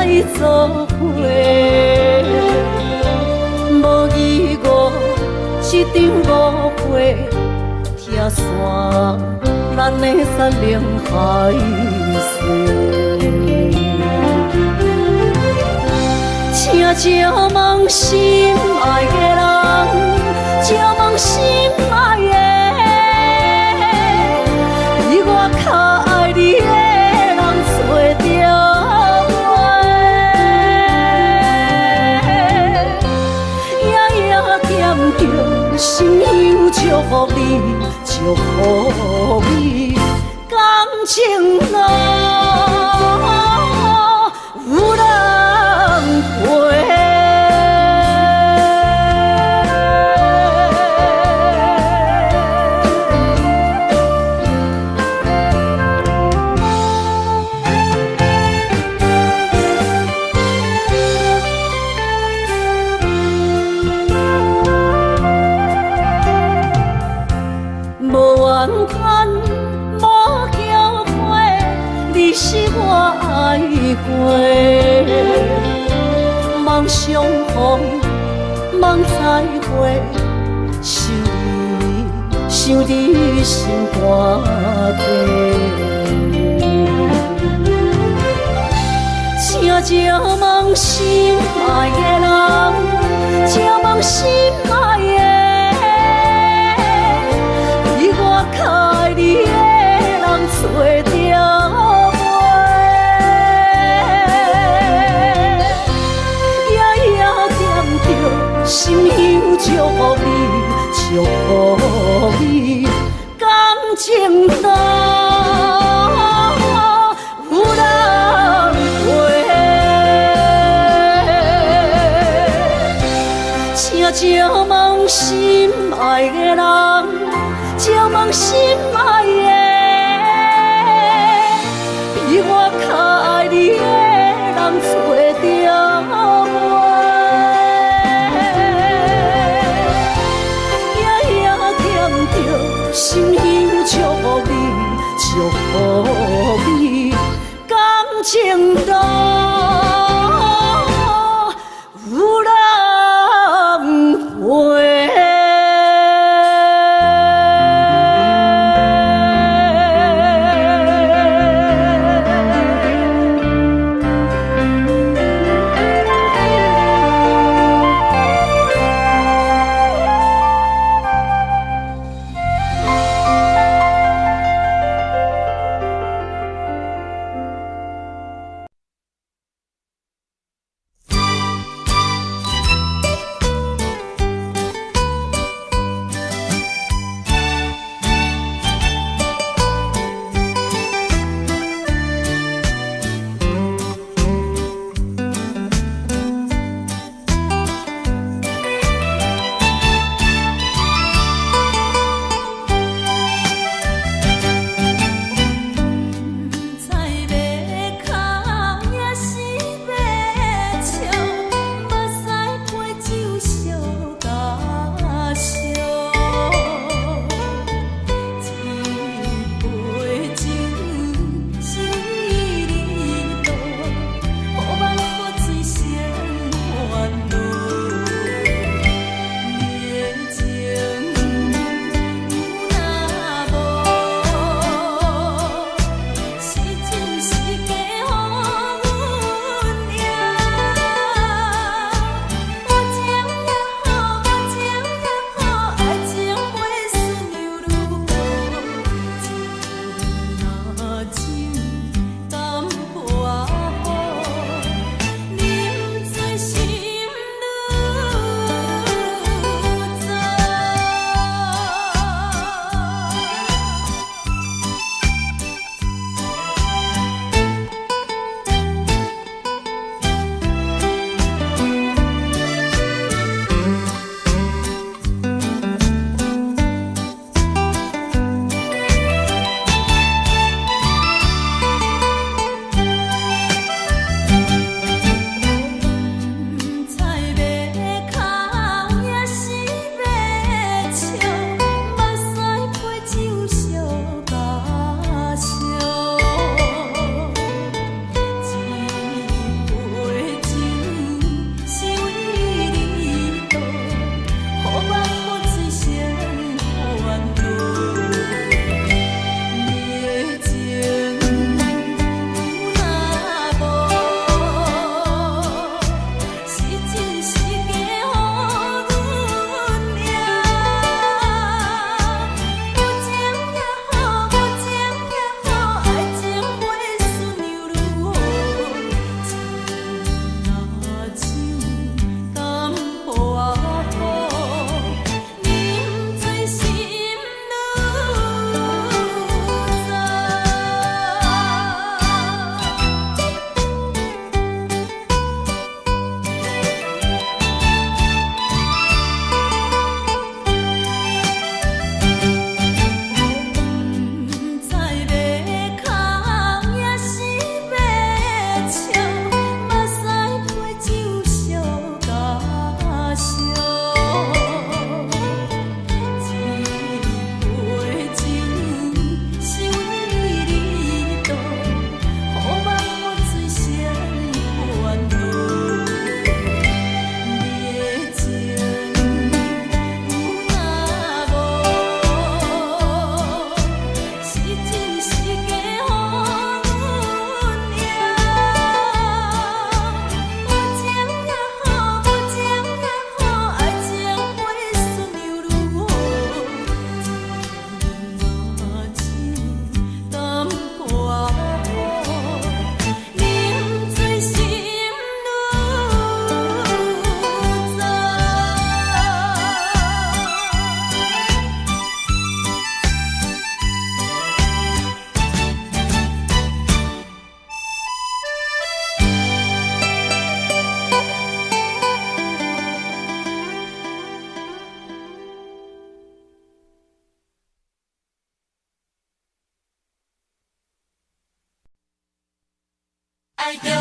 来作伙。无义误，一场误会，拆散咱的山盟海誓。请借问心爱的人，借问心爱的，比我较爱你的人找着我。夜夜惦着心忧，祝福你，祝福你，感情路有人陪。是我爱过，梦相逢，梦再会，想你心肝底。请借问心爱的人，借问心爱的，比我较爱你的人找着。心忧祝福你，祝福你，感情路有人陪。请借问心爱的人，借问心爱的，比我较爱你的人找着我。心忧祝福你，祝福你，感情路有人陪。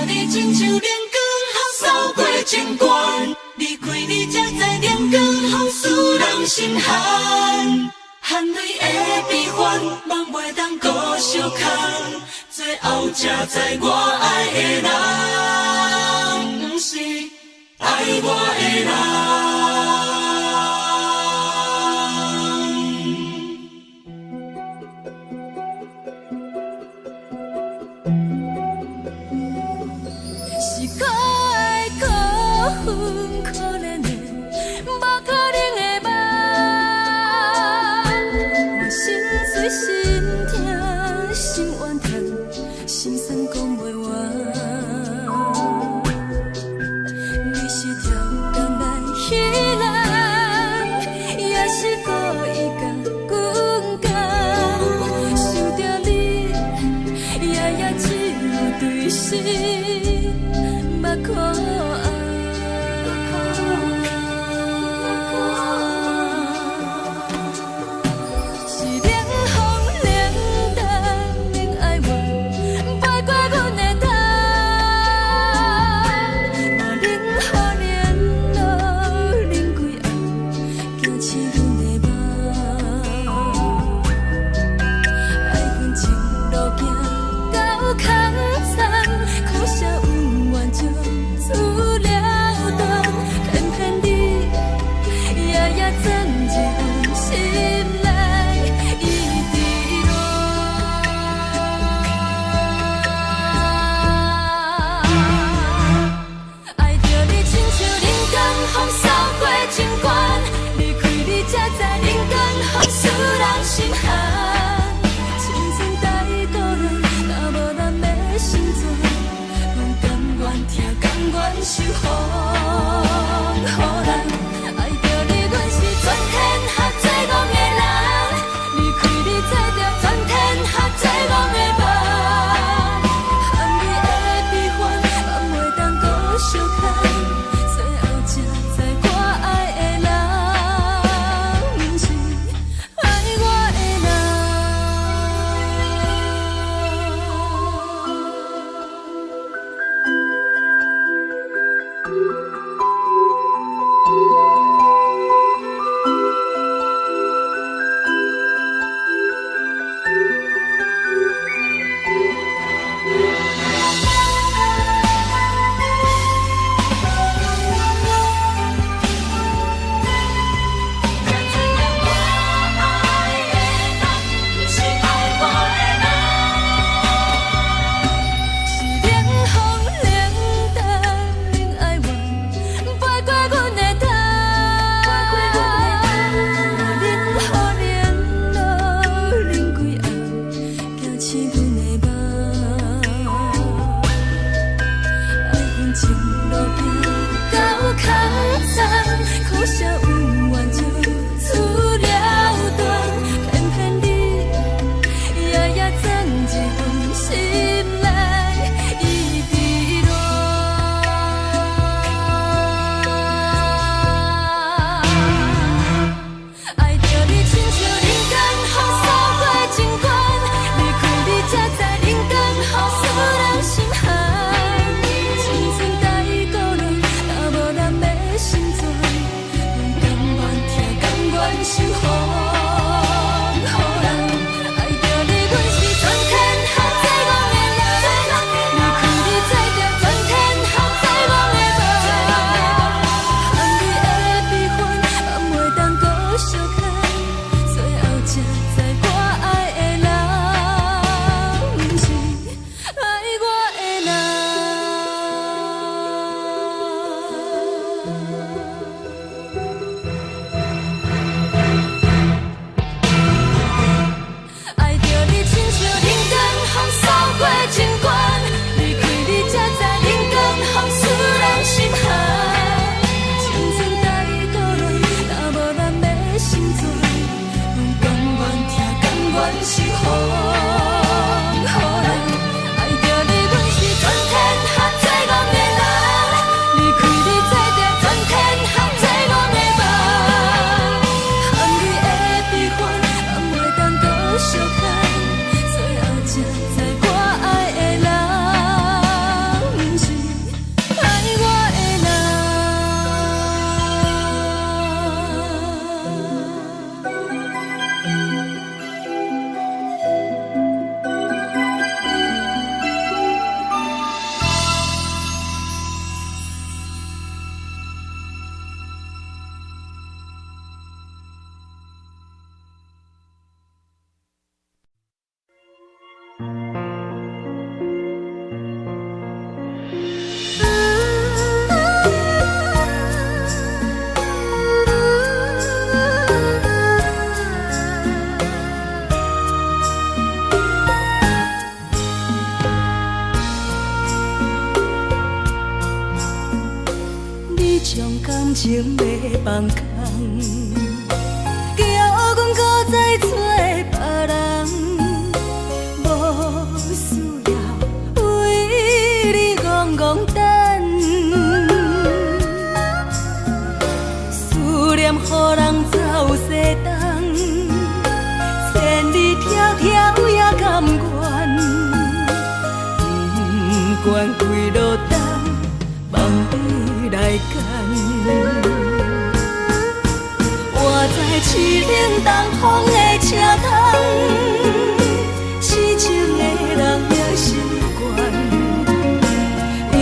你亲像冷光扫过情关，离开你才知冷光风使人心寒。含泪的悲欢，望袂当搁相牵，最后才知我爱的人，不是爱我的人。将感情要放空，叫阮搁再找别人，无需要为你戆戆等，思念予人走西东，千里迢迢也甘愿，不管几落冬，梦比来干。我在凄冷东风的车窗，痴情的人也习惯，又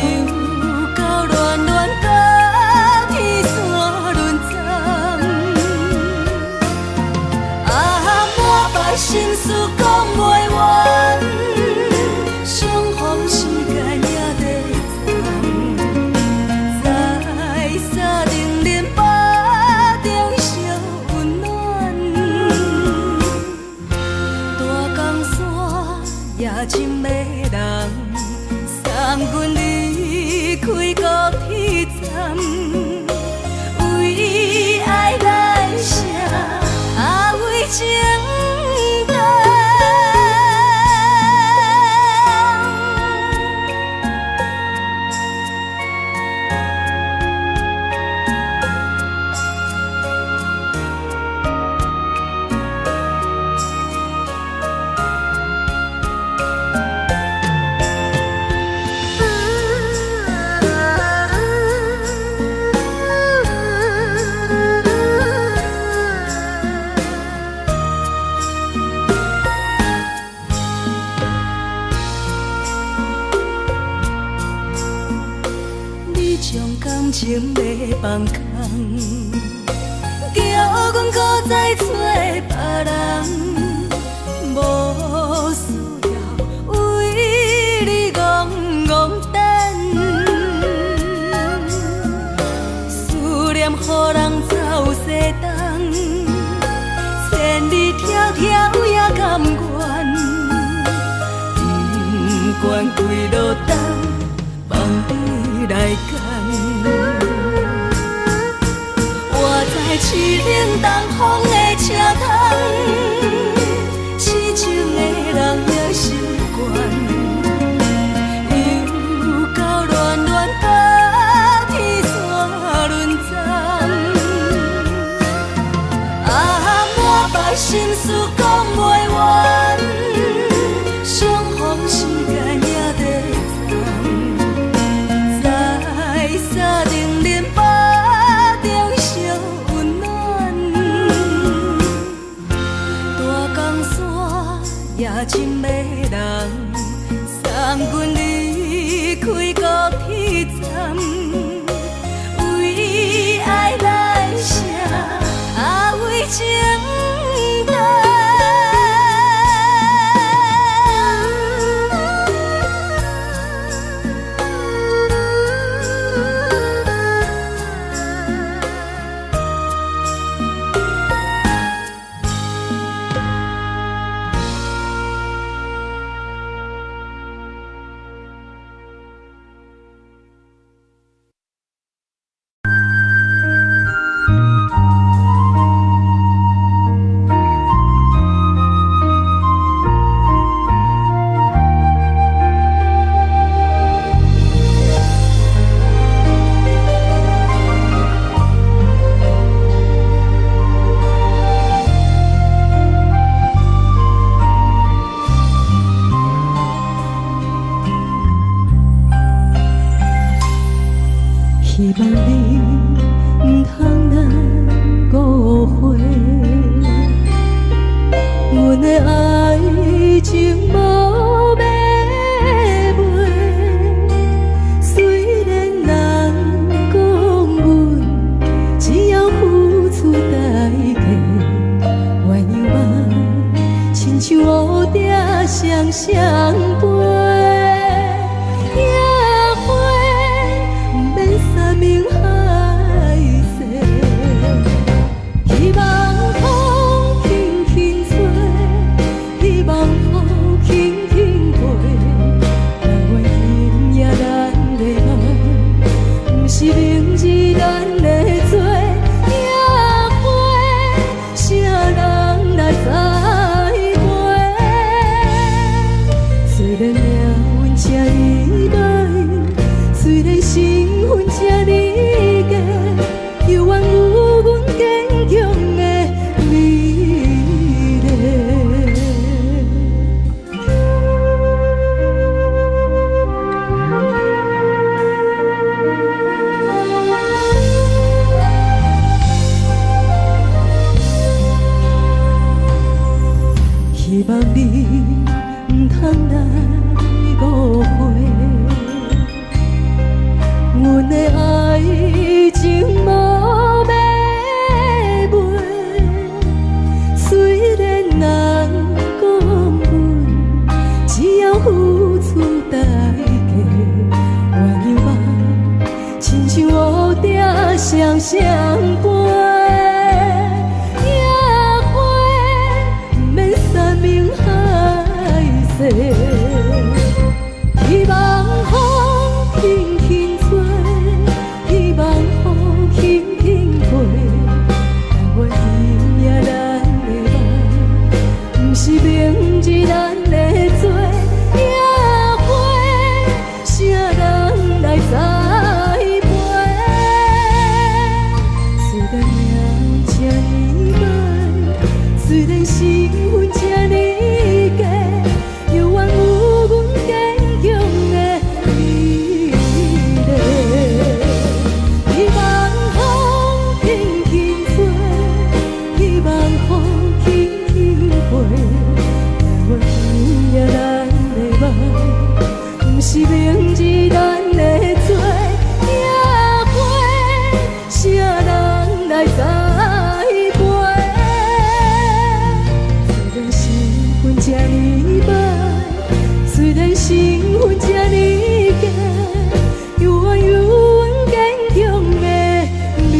到恋恋甲天山轮转。啊，满腹心事讲袂完，相逢时间也在站，在沙定林巴中烧温暖。大江山夜深的人，送阮离开高铁站，为爱来写，为情等。感情要放空，叫阮搁再找别人，无需要为你戆戆等，思念予人走西东，千里迢迢也甘愿，不管几落冬，梦比来干。我在凄冷东风的车窗，痴情的人也习惯，又到恋恋甲天山轮转。啊，满腹心事讲袂完，相逢时间也在在沙定林巴中烧温暖。大江山夜深的人，送阮离开高铁站，为爱来写，为情等。希望你唔通咱误会，阮的爱情无要卖。虽然人讲阮只要付出代价，原样嘛，亲像乌蝶双双飞。明海誓，希望风轻轻吹，希望风轻轻飞。但愿今夜咱的爱，不是明日。是咱的做野花，啥人来栽培？虽然命运这呢歹，虽然身份这呢假，犹原有阮坚强的美丽。希望你唔通来误会，阮的爱情无要卖。虽然人讲阮只要付出代价，我犹望亲像乌蝶双双飞。希望风轻轻吹，希望风轻轻飞。但我今夜咱的梦，不是明日咱的做野花，啥人来栽培？虽然命这呢歹，虽然身份这呢假。犹原有阮坚强的美丽，希望风轻轻吹，希望风轻轻飞。但我今夜咱的梦，不是明日咱的做野花，啥人来栽培？虽然身份这呢歹，虽然身份这呢假，犹原有阮坚强的美丽。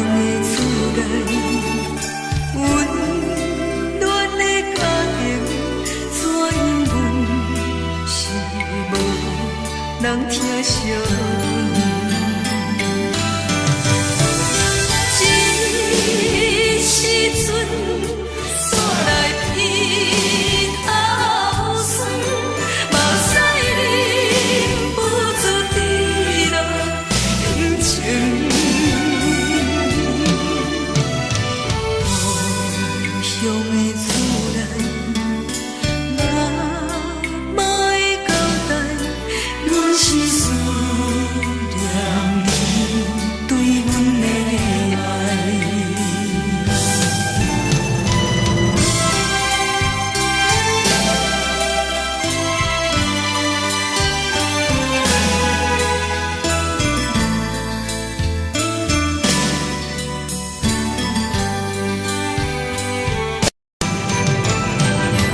的厝内，温暖的家庭，怎因阮是无人疼惜阮？这时阵，煞来鼻头酸，目屎忍不住滴落眼睛。故乡的厝内，妈妈的交代，阮是思念你对阮的爱。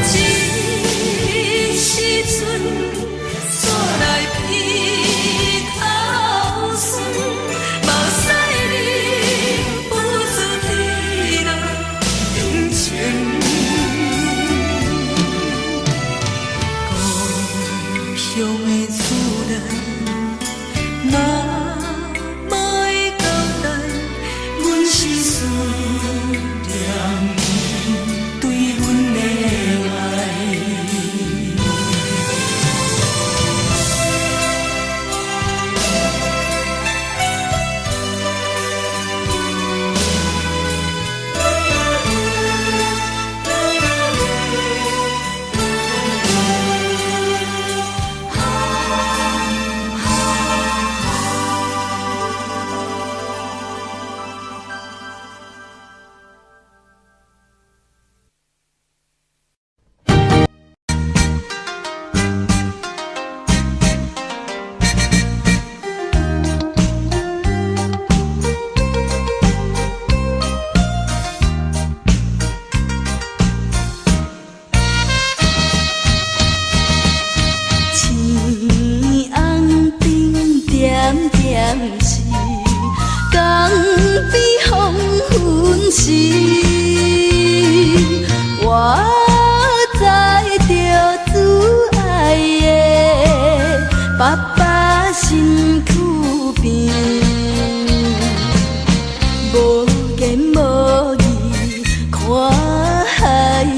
这时阵，煞来鼻头酸，目屎忍不住滴落眼睛。故乡的厝内，妈妈的交代，阮是思念你对阮的爱。青红灯点点是江边黄昏时，我知着挚爱的爸爸身躯边，无言无语看海面，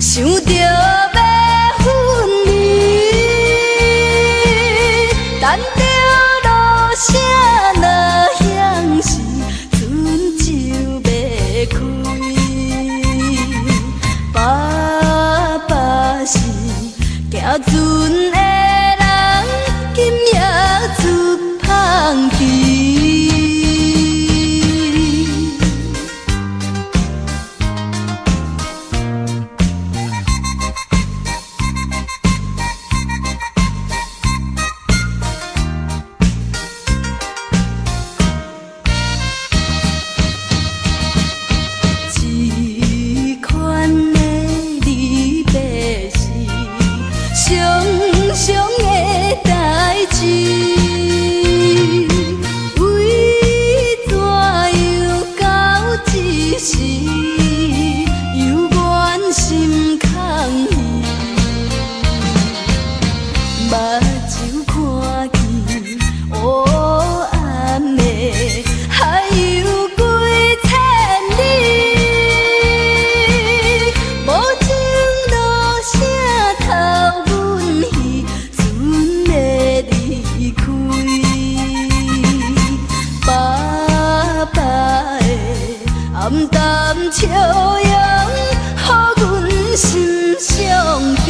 想着要分离。等着落声落响时，春就要开。爸爸是行船的人，今夜出芳期。这款的离别是常常的代志，为怎样到这时，犹原心空虚，目睭看见黑暗的还有几千里。无情落声偷阮戏，船要离开。爸爸的暗淡笑容，予阮心伤悲。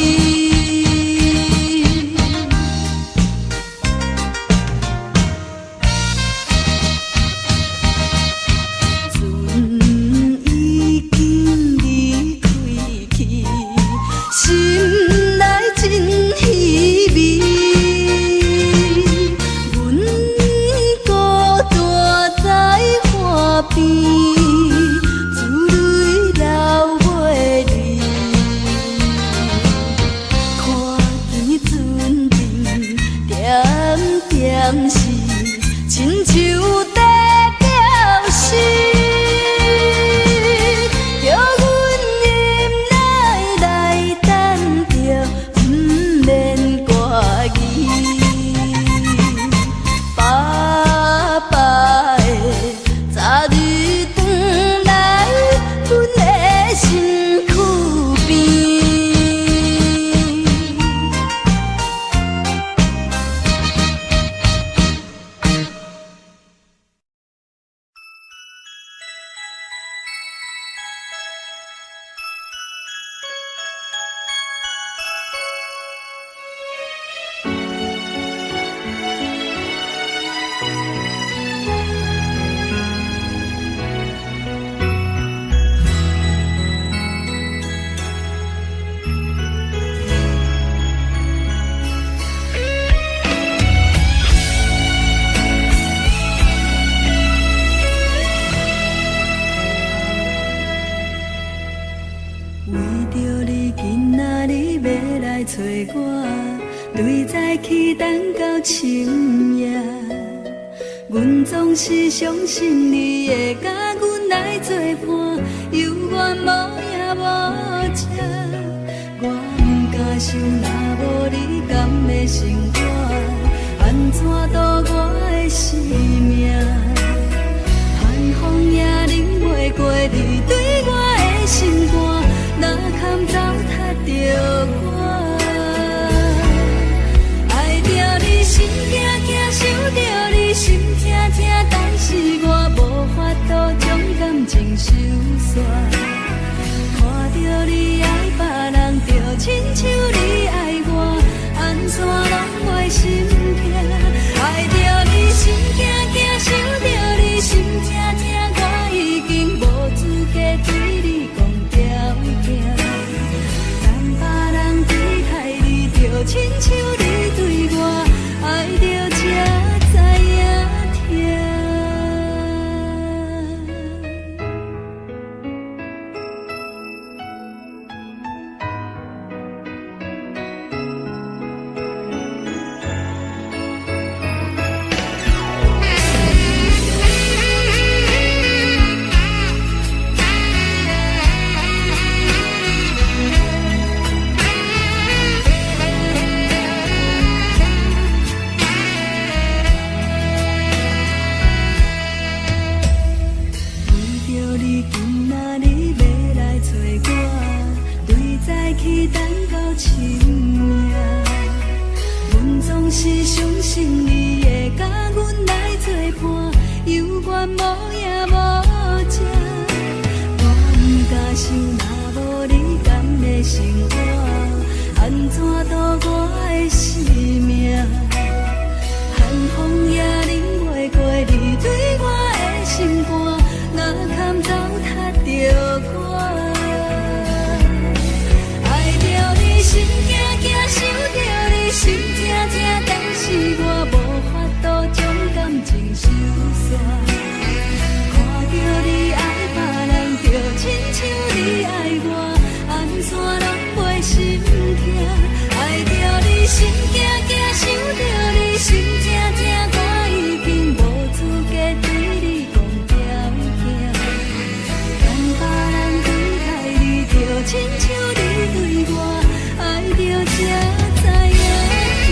船已经离开去，心内真稀微。阮孤单在海边，珠泪流袂离。深夜，阮总是相信你会甲阮来作伴，犹原无影无迹。我不敢想，若无你甘的生活，安怎度我的生命？寒风也忍袂过你对我的心肝，哪堪糟蹋着我？爱着你心惊惊，想着你心痛痛，但是我无法度将感情收煞。看着你爱别人，就亲像你爱我，安怎拢袂心痛？爱着你心惊惊，想着你心痛痛，我已经无资格对你讲条件。等别人对待你，就亲像你对我，爱着才知影痛。是相信你会甲阮来作伴，犹原无影无迹。我不敢想，若无你甘的生活，安怎度我的生命？寒风也忍袂过你对我的心肝，哪堪糟蹋着我？爱着你心惊惊，想着你心痛痛，但是我无法度将感情收煞。看着你爱别人，就亲像你爱我，安怎拢袂心痛？爱着你心惊惊，想着你心痛痛，我已经无资格对你讲条件。等别人对待你，就亲像你对我，爱着才知影痛。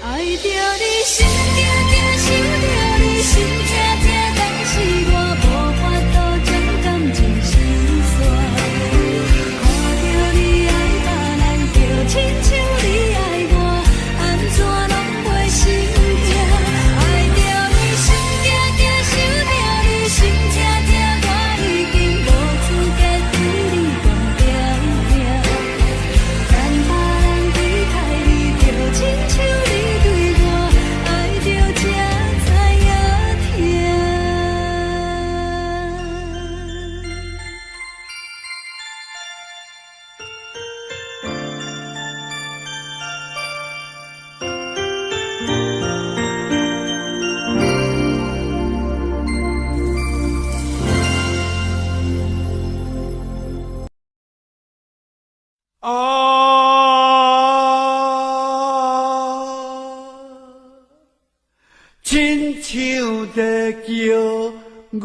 爱着你心惊惊，想着你心痛痛，但是我无法度将感情收煞。看着你爱别人，就亲像你爱我，安怎拢袂心痛？爱着你心惊惊，想着你心痛痛，我已经无资格对你讲条件。等别人对待你，就亲像你对我，爱着才知影痛。亲像在叫我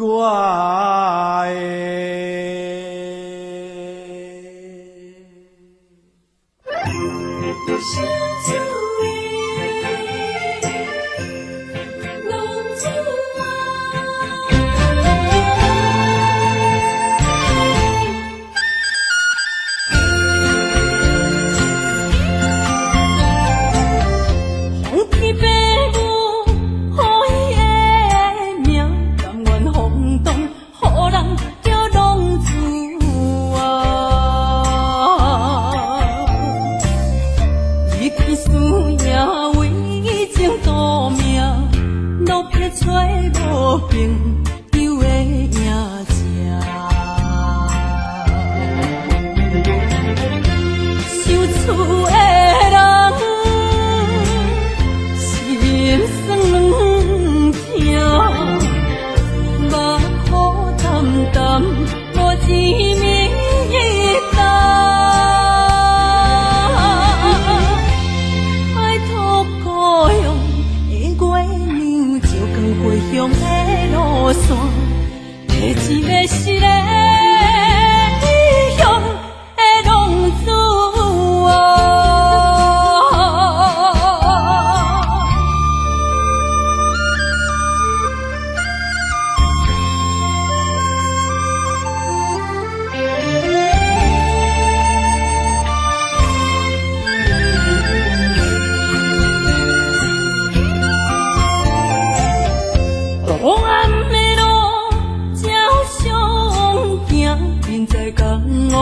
予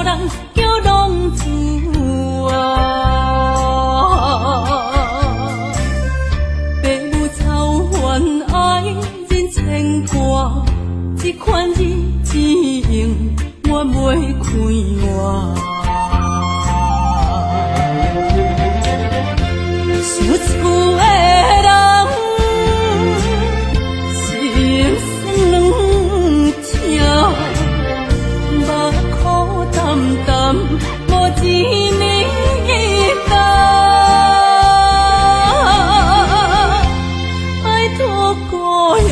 人叫浪子啊！父母操烦爱人牵挂，这款日子用我袂开我。想厝的人心酸两条，目苦淡淡无一年到。拜托故乡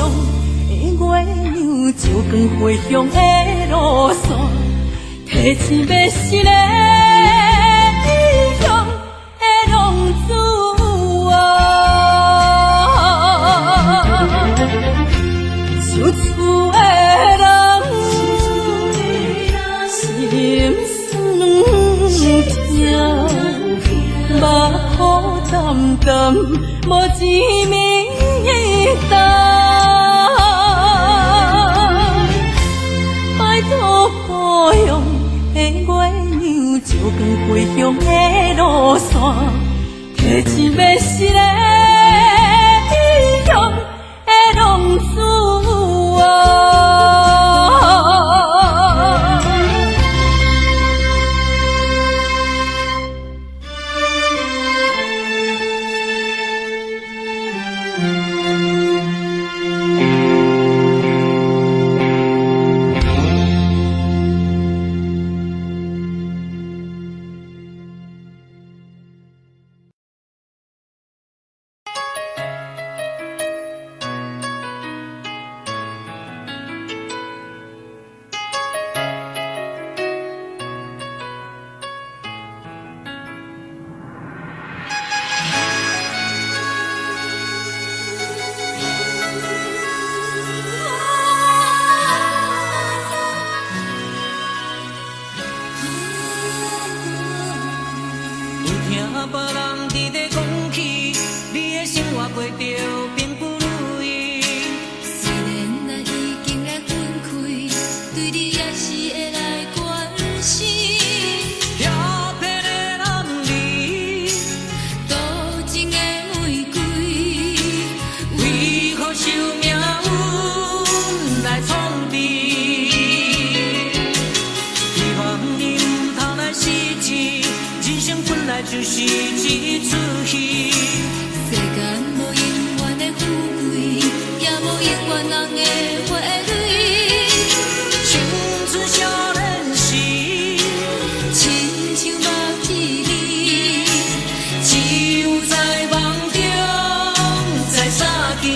的月亮，照光回乡的路线，提醒要是个异乡的浪子。想厝的人，心酸两条，目苦淡淡，无一暝到。拜托故乡的月亮，照光回乡的路线，提醒要是个异乡的浪子啊！别人伫咧讲起，你的生活过着并不如意。虽然咱已经来分开，对你也是会来关心。遐撇的男儿，多情的玫瑰，为何受命运来创治？希望你唔通来失志，人生本来就是一出戏。世间无永远的富贵，也无永远人的花蕊。青春少年时，亲像目一字，只有在梦中才相见。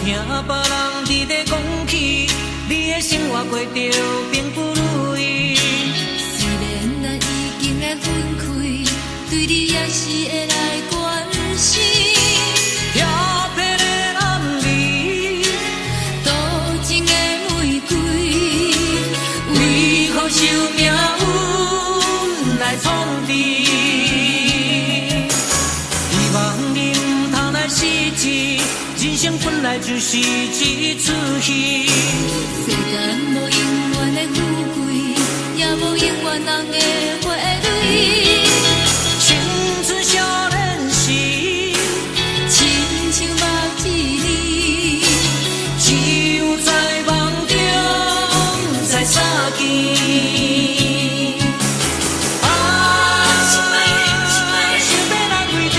听别人伫咧讲起，你的生活过着并不如意。虽然咱已经来分开，对你也是会来关心。遐撇的男儿，多情的玫瑰，为何受命运来创治？希望你唔通来失志。人生本来就是一出戏，世间无永远的富贵，也无永远人的花蕊。青春少年时，亲像目一字，只有在梦中才相见。想要来为着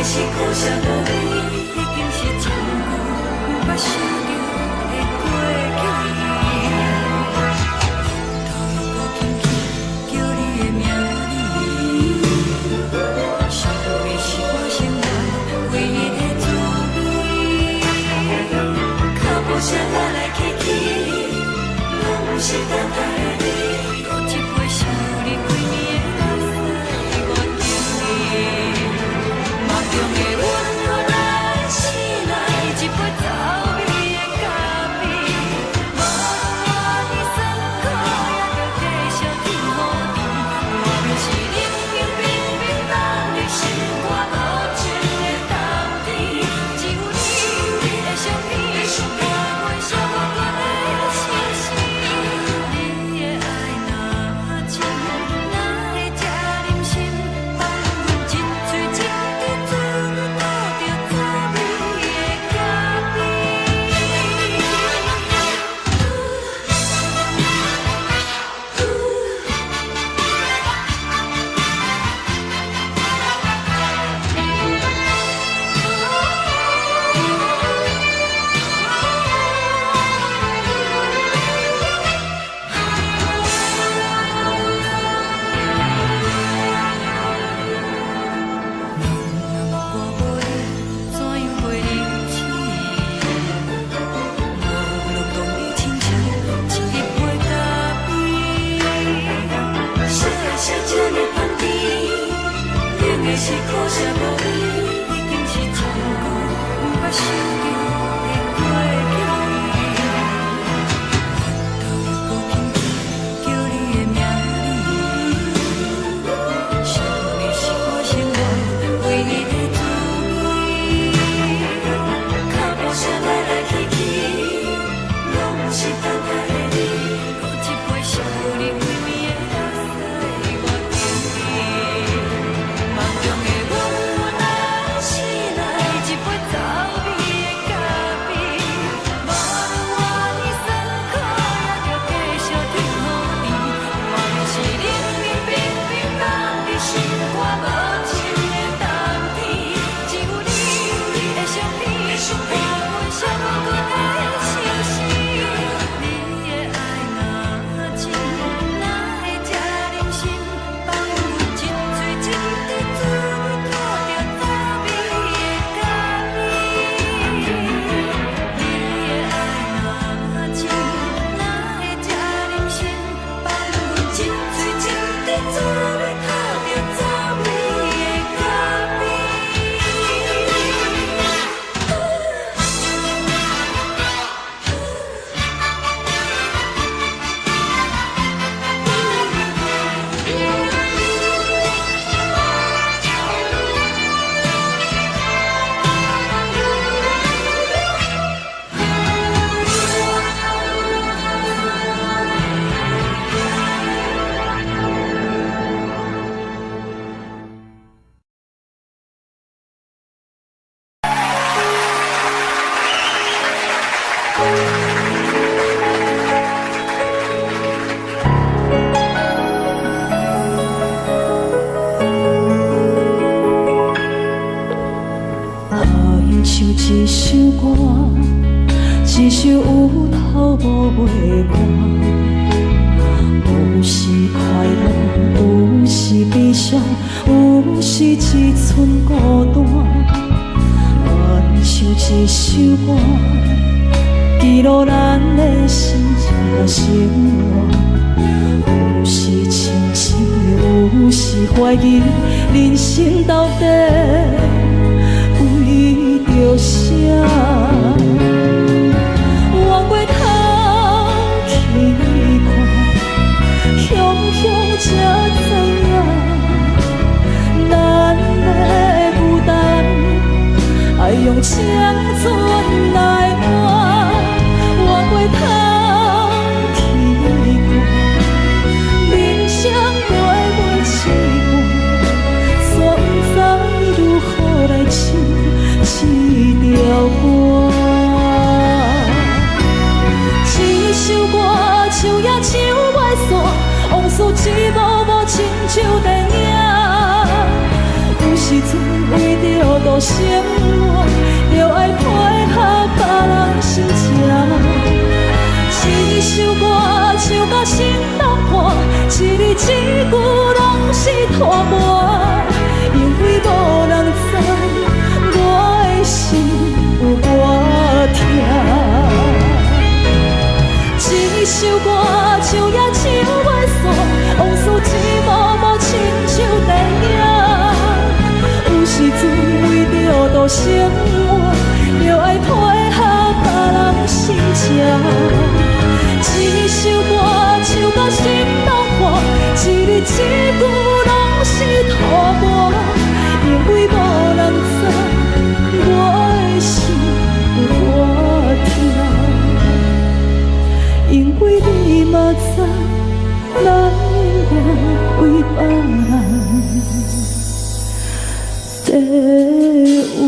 是苦涩无味，已经是一句不捌想着的过去。头又搁轻轻叫你的名字，想的是我生活唯一的滋味。脚步声来来去去，拢不是等待的你，搁一杯烧你几年的目屎，我敬你。梦中的阮落来醒来，一杯走味的咖啡，无论我的酸苦，也着继续甜予你。我明是冷冷冰冰放你心肝无情的冬天，只有你的相片，我阮寂寞过的心事。你的爱若真，哪会这忍心放阮一嘴一滴滋倒着滋味的咖啡？我无你，怎样袂忍起？无论当你亲像一杯咖啡，烧的是这呢香甜，冷的是苦涩无味，已经是一句不捌想着的过去。头又搁轻轻叫你的名字，想的是我生活唯一的滋味。脚步声来来去去，拢不是等待的你，搁一杯烧你几暝的目屎，我敬你。梦中的阮落来醒来，一杯走味的咖啡，无论我的酸苦，也着继续甜予你。我明是冷冷冰冰放你心肝无情的冬天，只有你的相片，我阮寂寞过的心事。你的爱若真，哪会这忍心放阮一嘴一滴滋倒着滋味的咖啡？你的爱若真，哪会这忍心放阮一嘴一滴滋倒着滋味的咖啡？爱像一首歌，一首有头无尾歌，有时快乐，有时悲伤，有时一寸孤单。爱像一首歌，记录咱的心情生活，有时清醒，有时怀疑，人生到底为着啥？往过头去看，雄雄才知影，咱的负担爱用青春来换。往过头去看，人生过过一半，煞不知如何来唱这条歌。一首歌唱也唱袂煞，往事一幕幕亲像电影。有时阵为着都生活，就爱配合别人心情。一首歌唱到心动破，一字一句拢是拖磨，因为无人知我的心有多痛。一首歌唱也唱袂煞，往事一幕幕亲像电影。有时阵为着度生活，就爱配合别人心情。一首歌唱到心动破，一字一句拢是拖磨，因为无人知我的心有多痛，因为你嘛知，咱我为别人在活。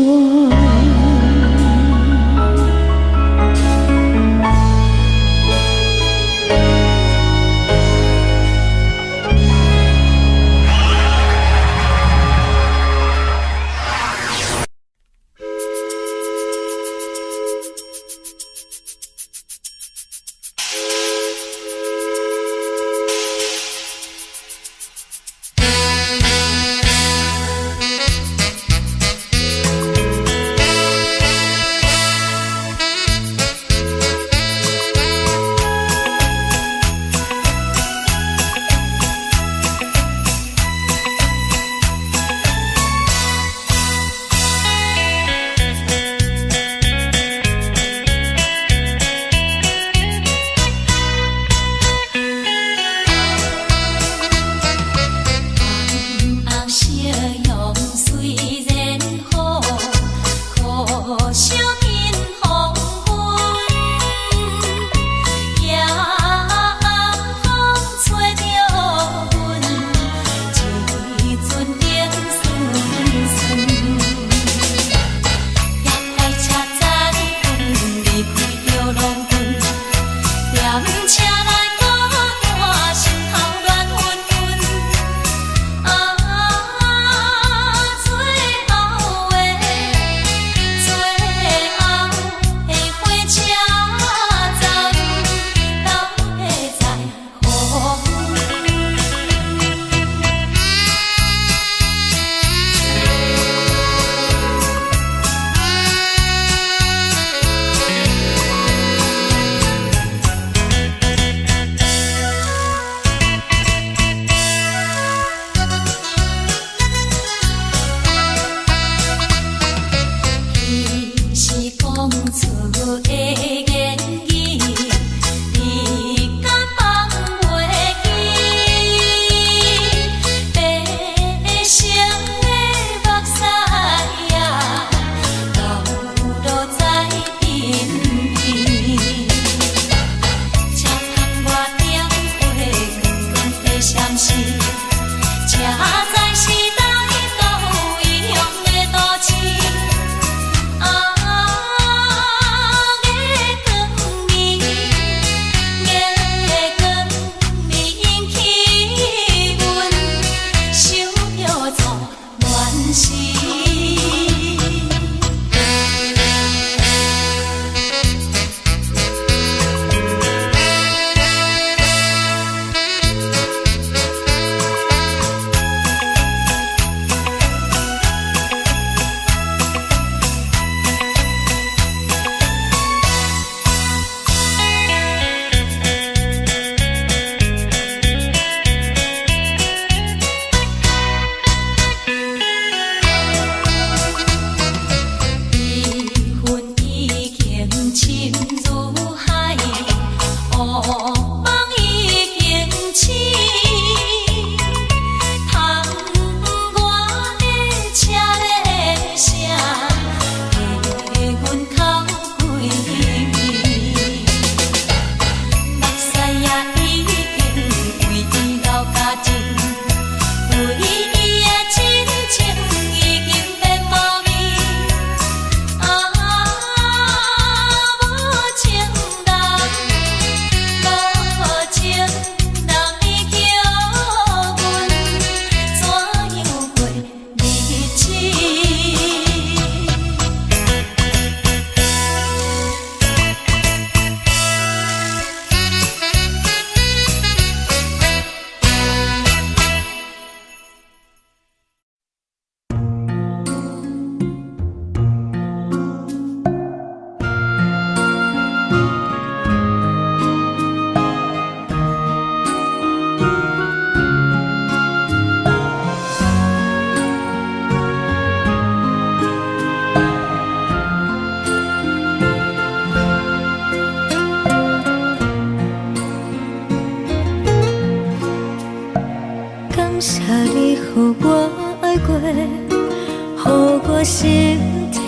予我爱过，予我心痛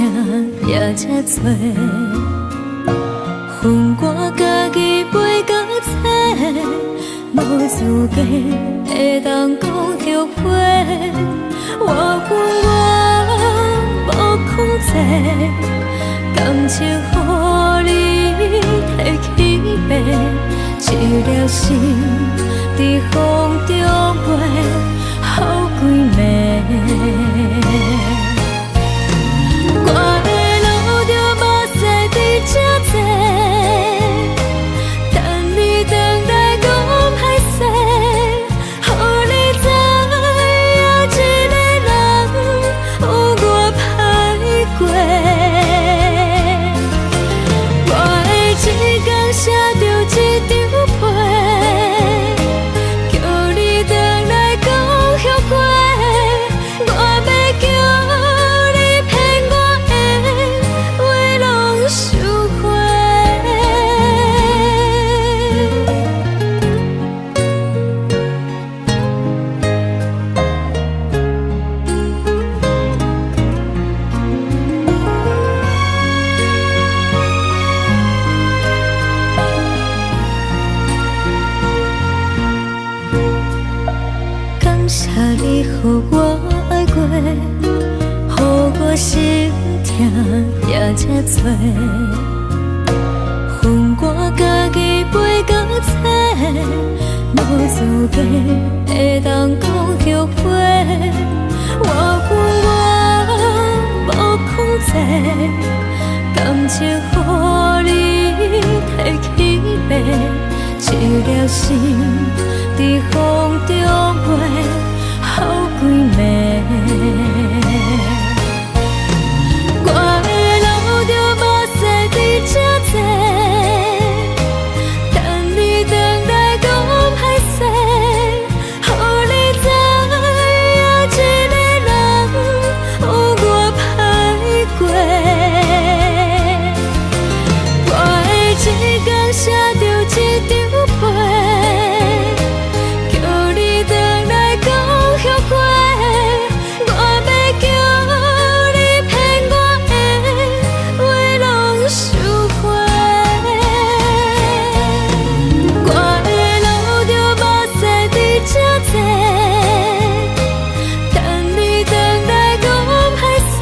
也这多。恨我家己袂到切，无资格会当讲后悔。我恨我无控制，感情予你摕去卖，一粒心在风中飞，好几暝。我的路就无驶伫这多。你予我爱过，予我心痛也这多。恨我家己袂到切，无资格会当讲后悔。我恨我无控制，感情予你摕去卖，一粒心在风中飞。好几暝，我的路就无驶伫这多，等你回来讲歹势，予你知影一个人有我歹过。我的一天写着一张被，叫你回来讲。我要叫你骗我的话拢收回，我的路就无驶伫这多，等你回来讲歹势，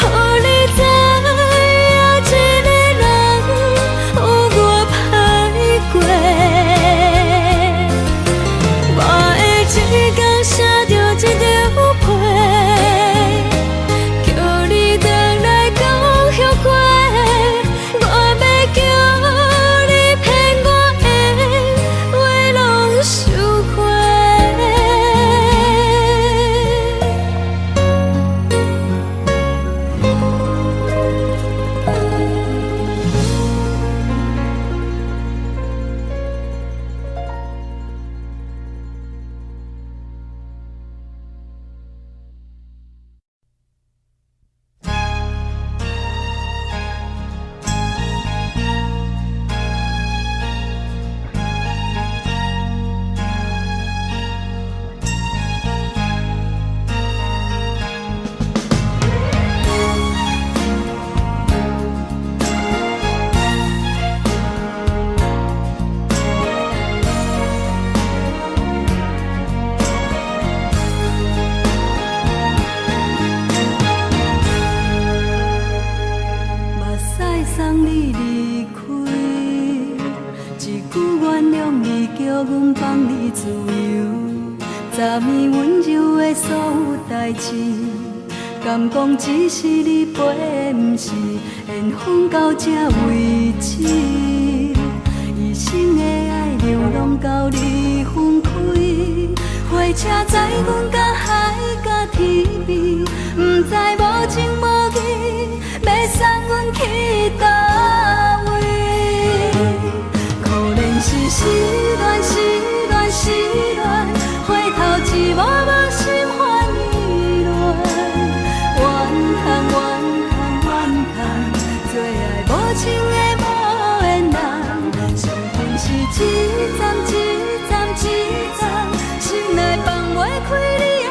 予你知影一个人有我歹过。我的一天写着一张被，叫你回来讲后悔。我要叫你骗我的话拢收回。送你离开，一句原谅你，叫阮放你自由。昨暝温柔的所有代志，敢讲只是你陪，不是缘分到这为止。一生的爱流浪到你分开，火车载阮到海角天边，不知无情无义，要送阮去倒位？可怜是失恋，失恋，失恋，回头一幕幕心烦意乱，怨叹，怨叹，怨叹，最爱无情的无缘人，伤痕是一站一站一站，心内放袂开你。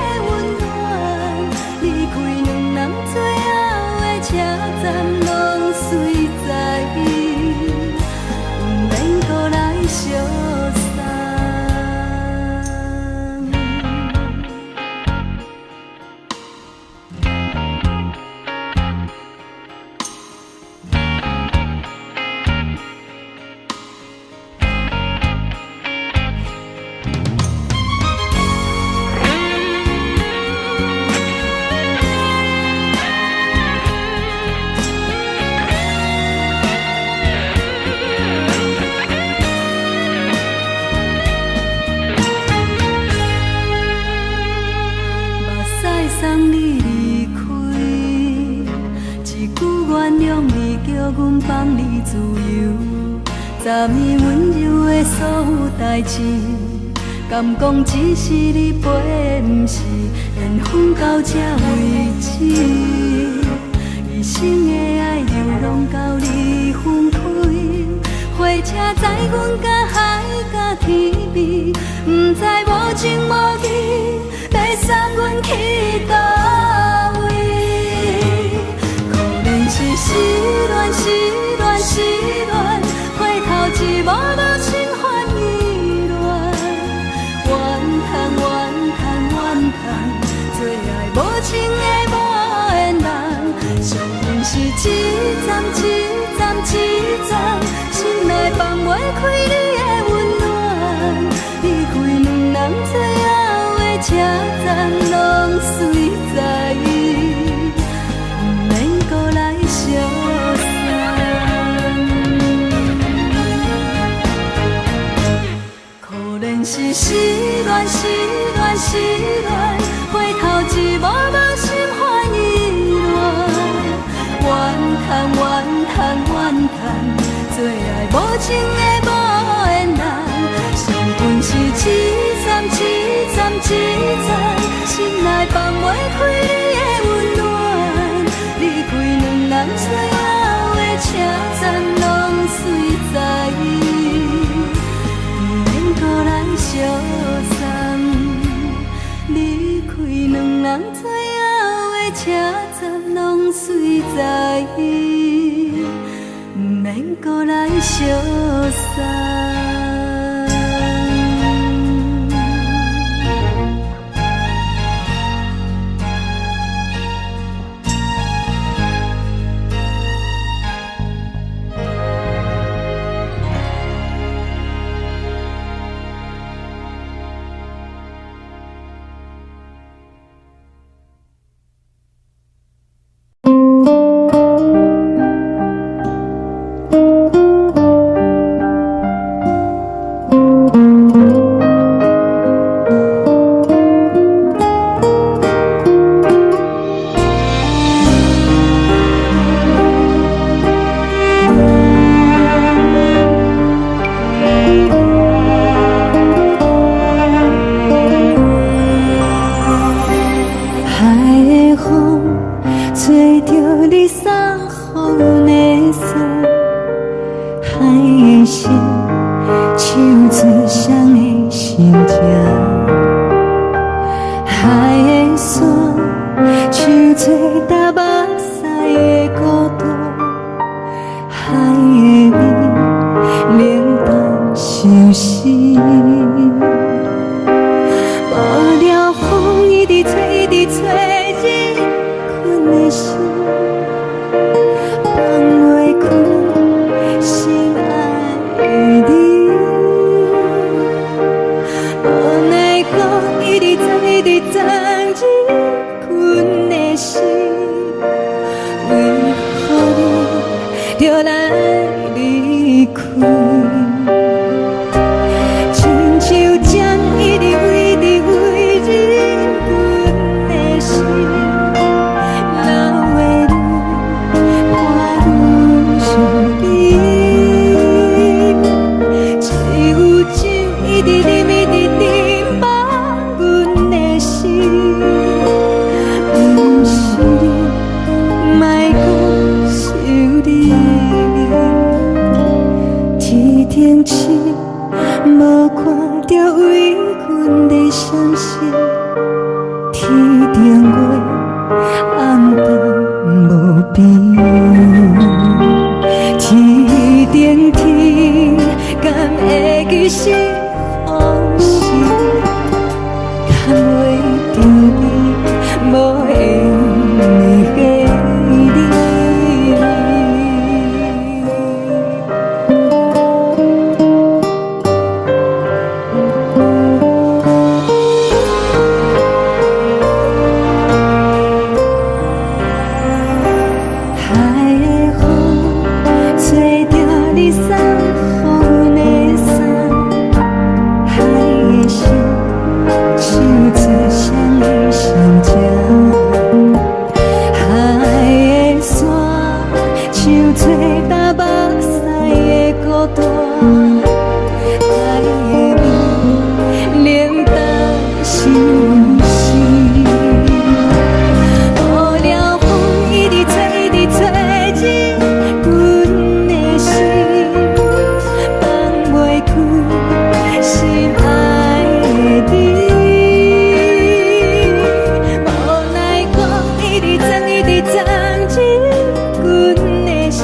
代志，敢讲只是你陪，不是缘分到这为止。一生的爱流浪到你分开，火车载阮甲海甲天边，不知无情无义，要送阮去倒位？可能是失恋，失恋，失恋，回头一幕幕心烦意乱，怨叹，怨叹，怨叹，最爱无情的无缘人，上恨是一站一站一站，心内放袂开你的温暖，离开两人最后的车站，拢随在，不免搁来相送。可能是失恋，失恋，失恋，回头一幕幕心烦意乱，怨叹，怨叹，怨叹，最爱无情的无缘人，上恨是一站一站一站，心内放袂开你的温暖，离开两人最后的车站，拢随在，不免搁来相送。离开两人最后的车站，拢随在，不免搁来相送。吹着你送予的伞，海心爱的你。无奈我一直装，一直装进阮的心，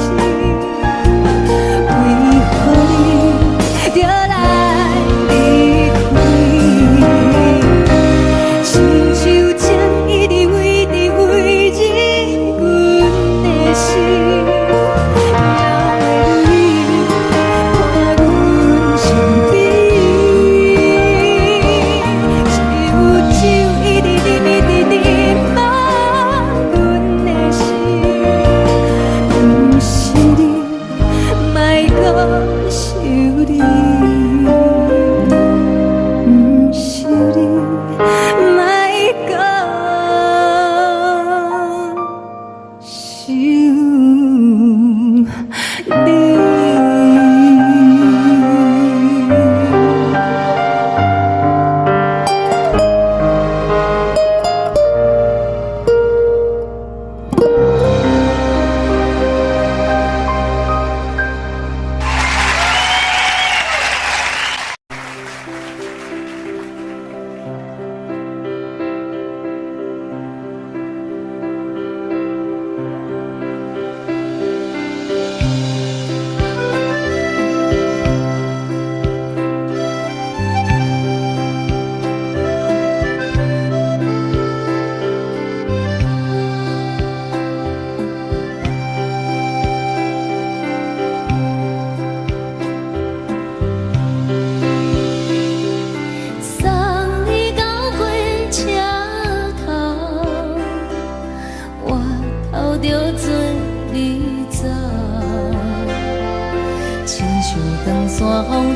为何你就来离开？亲像针一直围着围着阮的心。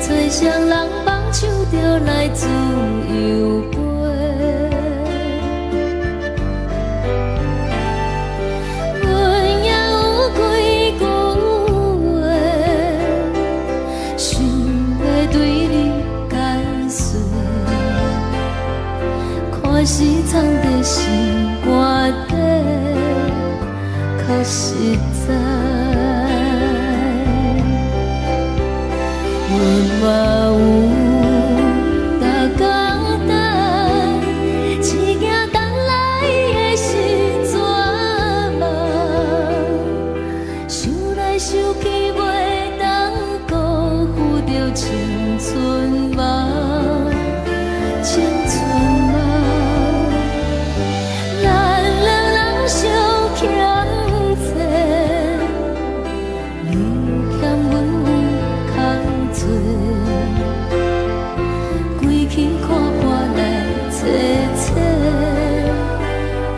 吹双人放手着来自由飞，阮也有几句话，想要对你解说，可是藏在心肝底，较实在。 我有逐工等，只惊等来的是绝望，想来想去袂当辜负着青春梦，青春梦，咱两人相欠债，你欠阮空多。 归去看破来切切，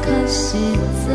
较实在。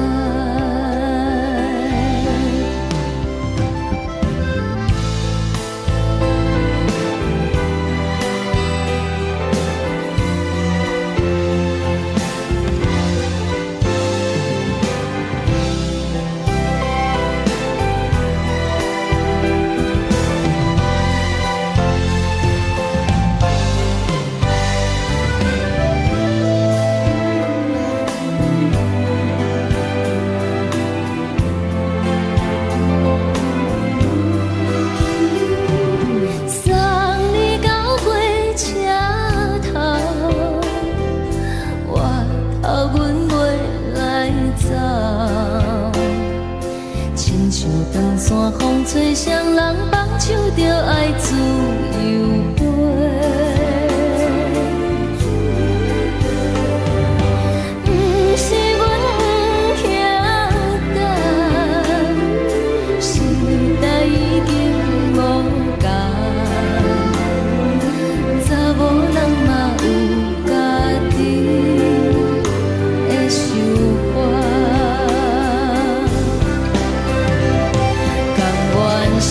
长山风吹双人放手着爱自由飞，不是阮不晓等，时代已经无同，查某人嘛有家己的想法。 是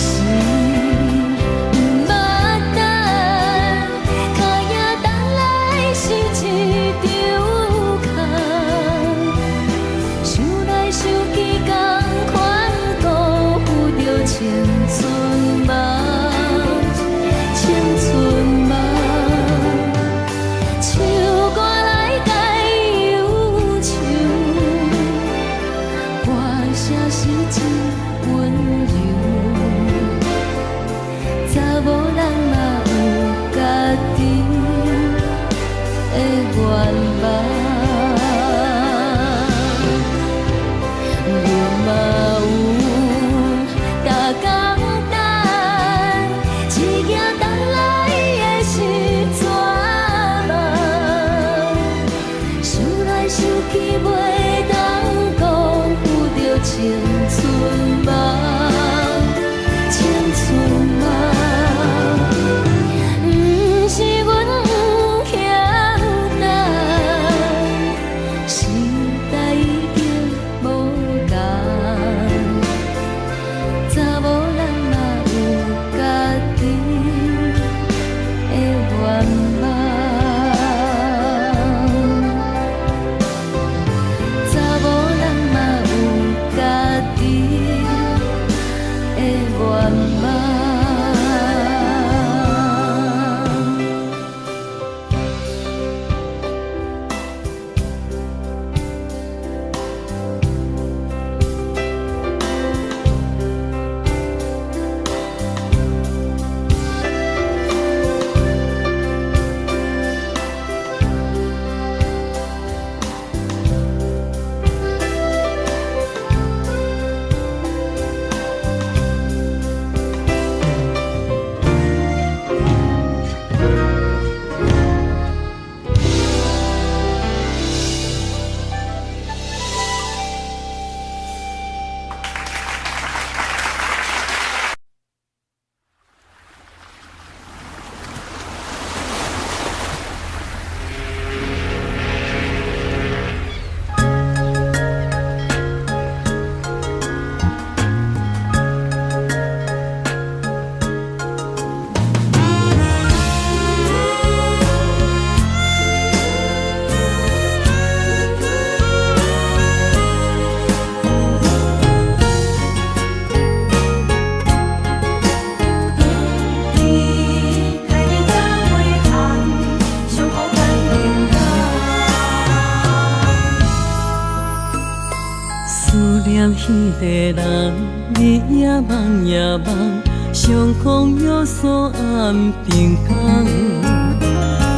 迄个人，你也梦也梦，相逢约束暗平港。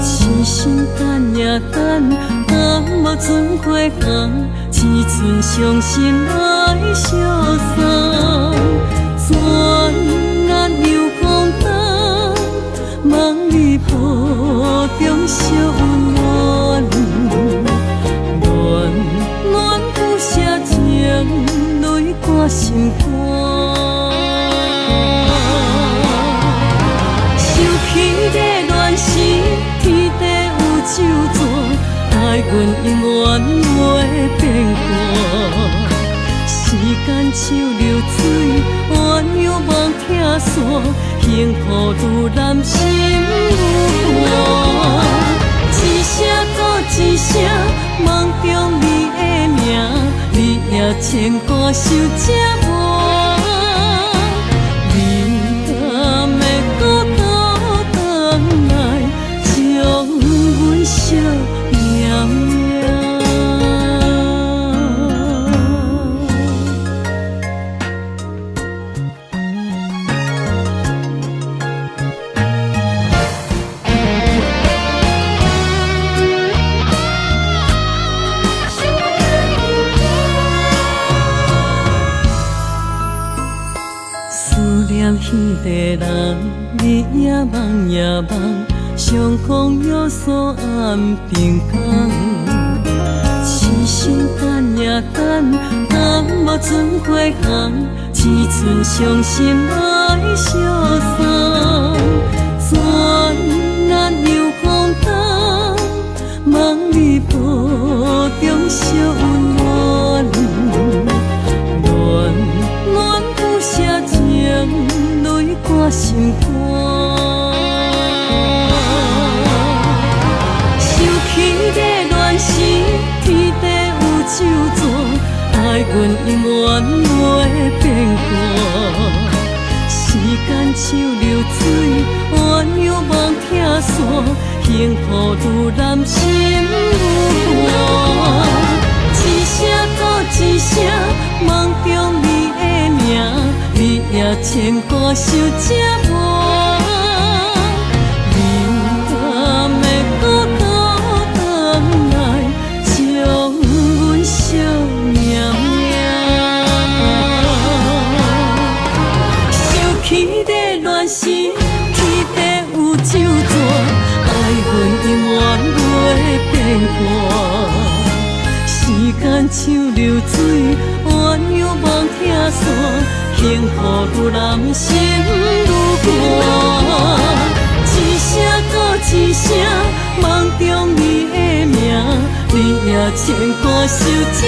痴心等也等，若无船花红，只剩伤心来相送。转眼又空灯，梦里抱中惜温暖。暖暖不舍情，泪挂心肝。想起个恋时，天地有咒詛，待阮永远袂变卦。时间像流水，鸳鸯望听线，幸福愈难心愈寒。一声搁一声，梦中你的名，你也牵挂受折磨。你敢会搁倒转来，将阮惜念念？迄个人，你也梦也梦，相逢约束暗平港。痴心等也等，若无船花红，只剩伤心来相送。转眼又空灯，梦里抱中惜温暖。暖暖不舍情，泪挂心肝。想起个恋时，天地有咒詛，待阮永远袂变卦。时间像流水，鸳鸯望听线，幸福愈难心愈寒。一声搁一声，梦中你的名，你也牵挂受折磨。你敢会搁倒转来，将阮惜念念？想起个恋时，天地有咒詛，爱阮永远袂变卦。时间像流水，鸳鸯望听线，幸福愈难心愈寒。一声搁一声，梦中你的名，你也牵挂受折